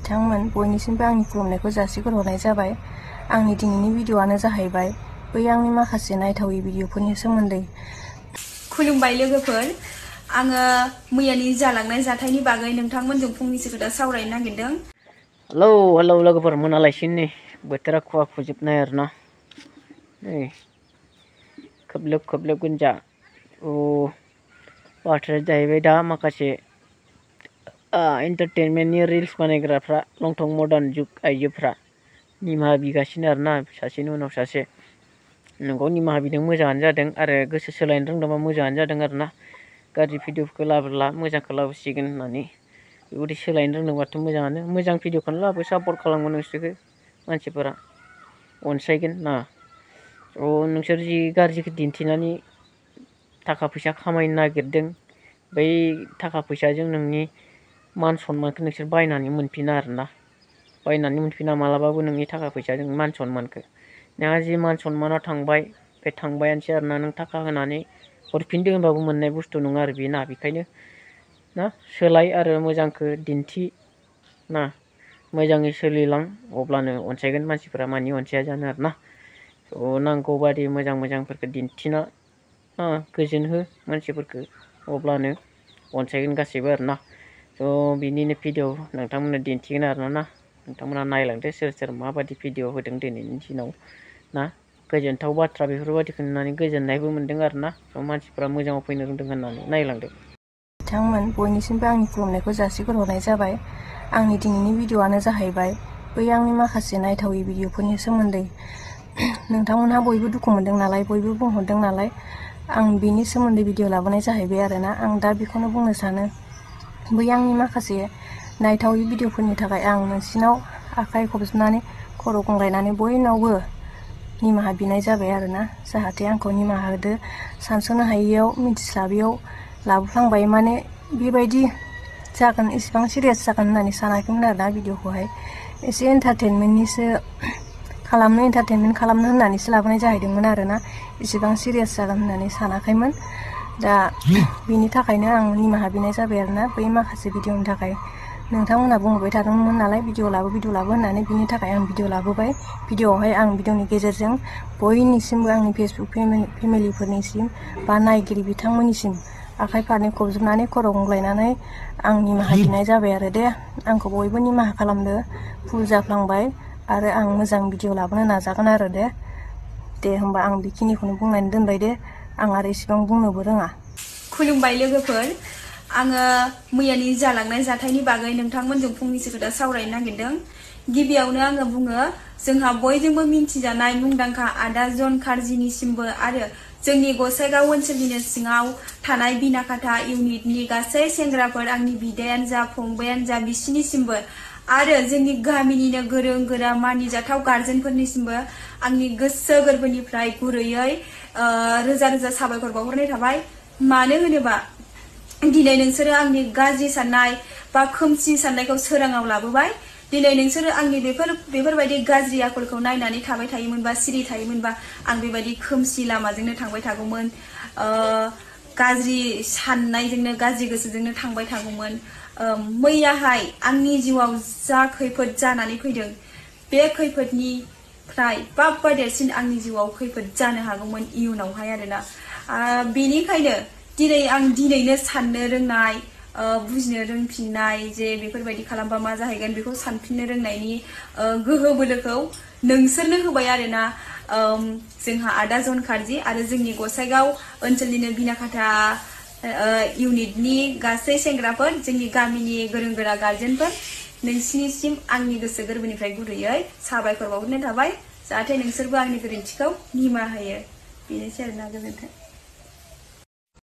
बिथांमोन बयनिसिमबो आंनि खुलुमनायखौ जासिहरनाय जाबाय। आंनि दिनैनि भिडिअ'आनो जाहैबाय बै आंनि माखासे नायथावै भिडिअ'फोरनि सोमोन्दै। खुलुमबाय लोगोफोर, आङो मैयानि जालांनाय जाथायनि बागै नोंथांमोनजों फंनैसो खोथा सावरायनो नागिरदों। हेलौ लोगोफोर, मोनालायसिनो नै बोथोरा खुवा खुजोबनाय आरोना। नै खोबलोब गोनजा। बाथ्राया जाहैबाय दा माखासे एन्टारटेनमेन्टनि रिल्स बानायग्राफ्रा लंथं मडार्न जुग आइजोफ्रा निमाहा बिगासिनो आरोना, सासेनि उनाव सासे। नोंगौ निमाहा बिदों, मोजाङानो जादों, आरो गोसो सोलायनो रोंदोंबा मोजाङानो जादों आरोना। गाज्रि भिडिअफोरखौ लाबोला मोजांखौ लाबोसिगोन होननानै बेबायदि सोलायनो रोंदोंबाथ' मोजाङानो। मोजां भिडिअखौनो लाबो, सापर्ट खालामगोन नोंसोरखौ मानसिफोरा, अनसायगोन ना। नोंसोर जि गाज्रिखौ दिन्थिनानै थाखा फैसा खामायनो नागिरदों, बै थाखा फैसाजों नोंनि मान सनमानखौ नोंसोर बायनानै मोनफिना आरोना। बायनानै मोनफिना मालाबाबो नोंनि थाखा फैसाजों मान सनमानखौ। नोंहा जि मान सनमाना थांबाय, बे थांबायानोसै आरोना। नों थाखा होनानै हरफिनदो होनबाबो मोननाय बुस्थु नङा आरो बे ना। बेखायनो ना, सोलाय आरो मोजांखौ दिन्थि ना, मोजाङै सोलिलां, अब्लानो अनसायगोन मानसिफोरा। मानि अनसाया जानो आरोना। नांगौ बादि मोजांफोरखौ दिन्थिना गोजोन हो मानसिफोरखौ, अब्लानो अनसायगोन गासैबो आरोना। बिनिनो भिडिअ नोंथांमोननो दिन्थिगोन आरोना। नोंथांमोना नायलांदो सोर माबायदि भिडिअ होदों दिनैनि दिनाव ना। गोजोनथाव बाथ्रा बेफोरबायदिखौ नुनानै गोजोननायबो मोन्दों आरोना। मानसिफ्रा मोजाङाव फैनो रोंदों होननानै नायलांदो। बिथांमोन बयनिसिमबो आंनि खुलुमनायखौ जासिहरनाय जाबाय। आंनि दिनैनि भिडिअ'आनो जाहैबाय बै आंनि माखासे नायथावै भिडिअ'फोरनि सोमोन्दै। नोंथांमोनहा बयबो दुखु मोनदों नालाय, बयबो बुंहरदों नालाय, आं बेनि सोमोन्दै भिडिअ' लाबोनाय जाहैबाय आरोना। आं दा बेखौनो बुंनो सानो, बै आंनि माखासे नायथावै भिडिअ'फोरनि थाखाय आं नोंसिनाव आखाइ खबजबनानै खर' गंग्लायनानै बयनावबो निमाहा बिनाय जाबाय आरोना। जाहाथे आंखौ निमाहा होदो। सानस'नो हायैयाव, मिथिस्लाबैयाव लाबोफ्लांबाय। माने बेबायदि जागोन, इसिबां सिरियास जागोन होननानै सानाखैमोन आरोना। भिडिअ'खौहाय एसे एन्टारटेनमेन्ट खालामनो होननानैसो लाबोनाय जाहैदोंमोन आरोना। इसिबां सिरियास जागोन होननानै सानाखैमोन। दा बेनि थाखायनो आं निमाहा बिनाय जाबाय आरोना, बै माखासे भिडिअ'नि थाखाय। नोंथांमोनहा बुंबाय थादोंमोन नालाय भिडिअ' लाबो होननानै, बिनि थाखाय आं भिडिअ' लाबोबाय। भिडिअ'आवहाय आं भिडिअ'नि गेजेरजों बयनिसिमबो, आंनि फेसबुक फेमिलिफोरनिसिम बा नायगिरि बिथांमोननिसिम आखाइ फारनै खबजबनानै खर' गंग्लायनानै आं निमाहा बिनाय जाबाय आरो दे। आंखौ बयबो निमाहा खालामदो, भुल जाफ्लांबाय, आरो आं मोजां भिडिअ' लाबोनो नाजागोन आरो दे होमबा आं बेखिनिखौनो बुंनानै दोनबाय दे। आं आरो इसिबां बुंनोबो रोङा। खुलुमबाय लोगोफोर, आङो मैयानि जालांनाय जाथायनि बागै नोंथांमोनजों फंनैसो खोथा सावरायनो नागिरदों। गिबियावनो आङो बुङो, जोंहा बयजोंबो मिन्थिजानाय मुंदांखा आदा जन कार्जिनिसिमबो आरो जोंनि गसाइगाव ओनसोलनिनो सिङाव थानाय बिनाकाथा इउनिटनि गासै सेंग्राफोर, आंनि बिदायानो जा फंबायानो जा, बिसिनिसिमबो, आरो जोंनि गामिनिनो गोरों गोरा मानिजाथाव गार्जेनफोरनिसिमबो आंनि गोसो गोरबोनिफ्राय गुरैयै रोजा रोजा साबायखर बावहरनाय थाबाय। मानो होनोबा दिनै नोंसोरो आंनि गाज्रि साननाय बा खोमसि साननायखौ सोराङाव लाबोबाय। दिनै नोंसोरो आंनि बेफोरबायदि गाज्रि आखलखौ नायनानै थाबाय थायोमोनबा, सिरि थायोमोनबा, आं बेबायदि खोमसि लामाजोंनो थांबाय थागौमोन। गाज्रि साननायजोंनो, गाज्रि गोसोजोंनो थांबाय थागौमोन। मैयाहाय आंनि जिउआव जा खैफोद जानानै फैदों, बे खैफोदनिफ्राय बाबा देरसिन आंनि जिउआव खैफोद जानो हागौमोन इयुनावहाय आरोना। बेनिखायनो आं दिनैनो साननो रोंनाय, बुजिनो रोंफिननाय, जे बेफोरबायदि खालामबा मा जाहैगोन बेखौ सानफिननो रोंनायनि गोहो बोलोखौ नोंसोरनो होबाय आरोना। जोंहा आदा जन कार्जि आरो जोंनि गसाइगाव ओनसोलनिनो बिनाकाथा इउनिटनि गासै सेंग्राफोर, जोंनि गामिनि गोरों गोरा गार्जेनफोर, नोंसिनिसिम आंनि गोसो गोरबोनिफ्राय गुरैयै साबायखर बावहरनाय थाबाय। जाहाथे नोंसोरबो आंनि गोरोन्थिखौ निमाहा होयो। बेनोसै आरोना, गोजोन्थों।